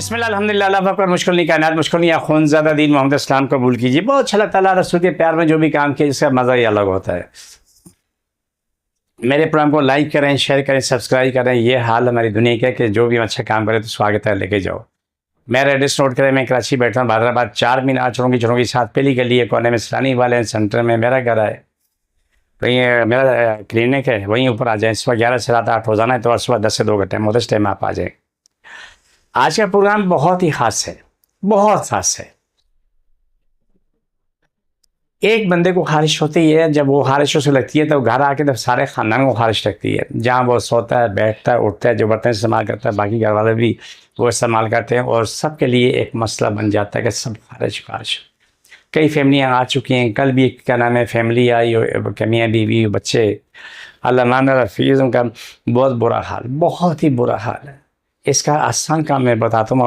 बिस्मिल्लाह अल्हम्दुलिल्लाह अल्लाह पर मुश्किल नहीं कायनात मुश्किल नहीं खून ज़्यादा दीन मोहम्मद इस्लाम कबूल कीजिए। बहुत अच्छा लगता है अल्लाह रसूल के प्यार में जो भी काम किया इसका मज़ा ही अलग होता है। मेरे प्रोग्राम को लाइक करें, शेयर करें, सब्सक्राइब करें। ये हाल हमारी दुनिया का कि जो भी अच्छा काम करे तो स्वागत है, लेके जाओ। मेरा एड्रेस नोट करें, मैं कराची बैठा हूँ, हैदराबाद 4 मीनार चौंकी साथ पहली गली है, कोने में सलानी वाले सेंटर में मेरा घर है, वहीं मेरा क्लिनिक है, वहीं ऊपर आ जाएँ। सुबह 11 से रात 8 रोज़ाना है, तो सुबह 10 से 2 घंटे उस टाइम आप आ जाएँ। आज का प्रोग्राम बहुत ही ख़ास है, बहुत ख़ास है। एक बंदे को ख़ारिश होती है, जब वो ख़ारिश उसे लगती है तो घर आके तो सारे ख़ानदान को ख़ारिश लगती है। जहाँ वो सोता है, बैठता है, उठता है, जो बर्तन इस्तेमाल करता है बाकी घर वाले भी वो इस्तेमाल करते हैं, और सबके लिए एक मसला बन जाता है कि सब ख़ारिश। कई फैमिलियाँ आ चुकी हैं, कल भी क्या नाम है फैमिली आई, मियाँ बीवी बच्चे, अल्लाह मान रफीज़, उनका बहुत बुरा हाल, बहुत ही बुरा हाल है। इसका आसान काम मैं बताता हूँ।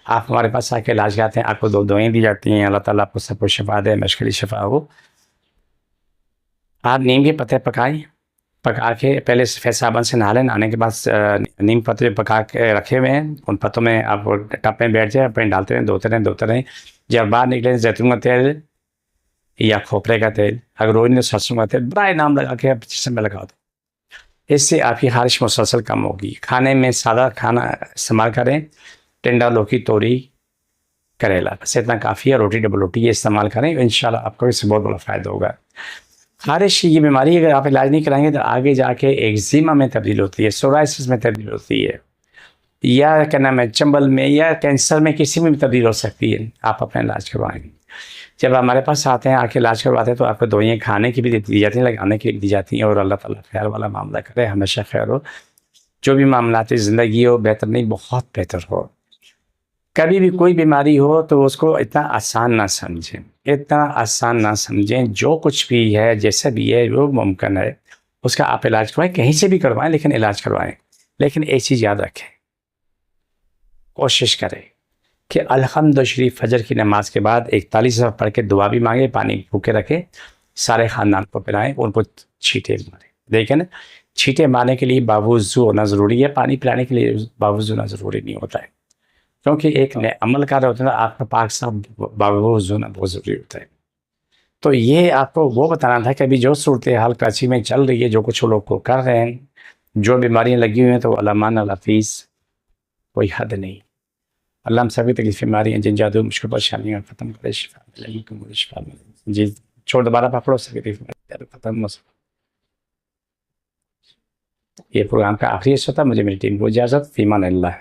आप हमारे पास आके इलाज कराते हैं, आपको 2 दवाएँ दी जाती हैं। अल्लाह ताला आपको सबको शिफा दे, मुश्किल शिफा हो। आप नीम के पत्ते पका के पहले सफ़ेद साबुन से नहा लें। नहाने के बाद नीम पत्ते पका के रखे हुए हैं, उन पत्तों में आप टब में बैठ जाए, अपने डालते रहें, धोते रहें। जब बाहर निकले जैतून का तेल या खोपरे का तेल, अगर रोज सरसों का तेल बड़ा नाम लगा के आप जिसम में लगा दो। इससे आपकी ख़ारिश मुसलसल कम होगी। खाने में सादा खाना इस्तेमाल करें, टिंडा, लौकी, तोरी, करेला, बस इतना काफ़ी है। रोटी, डबल रोटी ये इस्तेमाल करें, इंशाल्लाह आपको इससे बहुत बड़ा फ़ायदा होगा। ख़ारिश की ये बीमारी अगर आप इलाज नहीं कराएंगे तो आगे जाके एक्जिमा में तब्दील होती है, सोराइसिस में तब्दील होती है, या क्या नाम है चंबल में, या कैंसर में, किसी में भी तब्दील हो सकती है। आप अपना इलाज करवाएंगे। जब हमारे पास आते हैं, आके इलाज करवाते हैं, तो आपको दवाइयाँ खाने की भी दी जाती हैं, लगाने की भी दी जाती हैं। और अल्लाह ताला खैर वाला मामला करे, हमेशा खैर हो। जो भी मामलाती ज़िंदगी हो, बेहतर नहीं बहुत बेहतर हो। कभी भी कोई बीमारी हो तो उसको इतना आसान ना समझें, इतना आसान ना समझें। जो कुछ भी है, जैसा भी है, वो मुमकिन है उसका आप इलाज करवाएं, कहीं से भी करवाएं, लेकिन इलाज करवाएं। लेकिन एक चीज़ याद रखें, कोशिश करें कि अल्हम्द शरीफ फजर की नमाज के बाद 41 दफ़ा पढ़ के दुआ भी मांगे, पानी भूखे रखें, सारे ख़ानदान को पिलाएं, उनको छींटे मारें। देखें ना, छींटे मारने के लिए बावुज़ू होना ज़रूरी है, पानी पिलाने के लिए बावुज़ू होना ज़रूरी नहीं होता है, क्योंकि एक अमल कर रहे होते हैं, आपका पाक साहब बावुज़ू होना बहुत ज़रूरी होता है। तो ये आपको वो बताना था कि अभी जो सूरत हाल कराची में चल रही है, जो कुछ लोग को कर रहे हैं, जो बीमारियाँ लगी हुई हैं, तो अल्लाह हफीज़, कोई हद नहीं। अल्लाह हम सभी तकलीफ़ें बीमारियाँ, जिन जादू मुश्किल परेशानियाँ ख़त्म करे, शिफा मिले जी। छोड़ दोबारा पकड़ो, सभी ख़त्म हो। ये प्रोग्राम का आखिरी हिस्सा था। मुझे मेरी टीम को इजाज़त, फ़ीमान अल्लाह।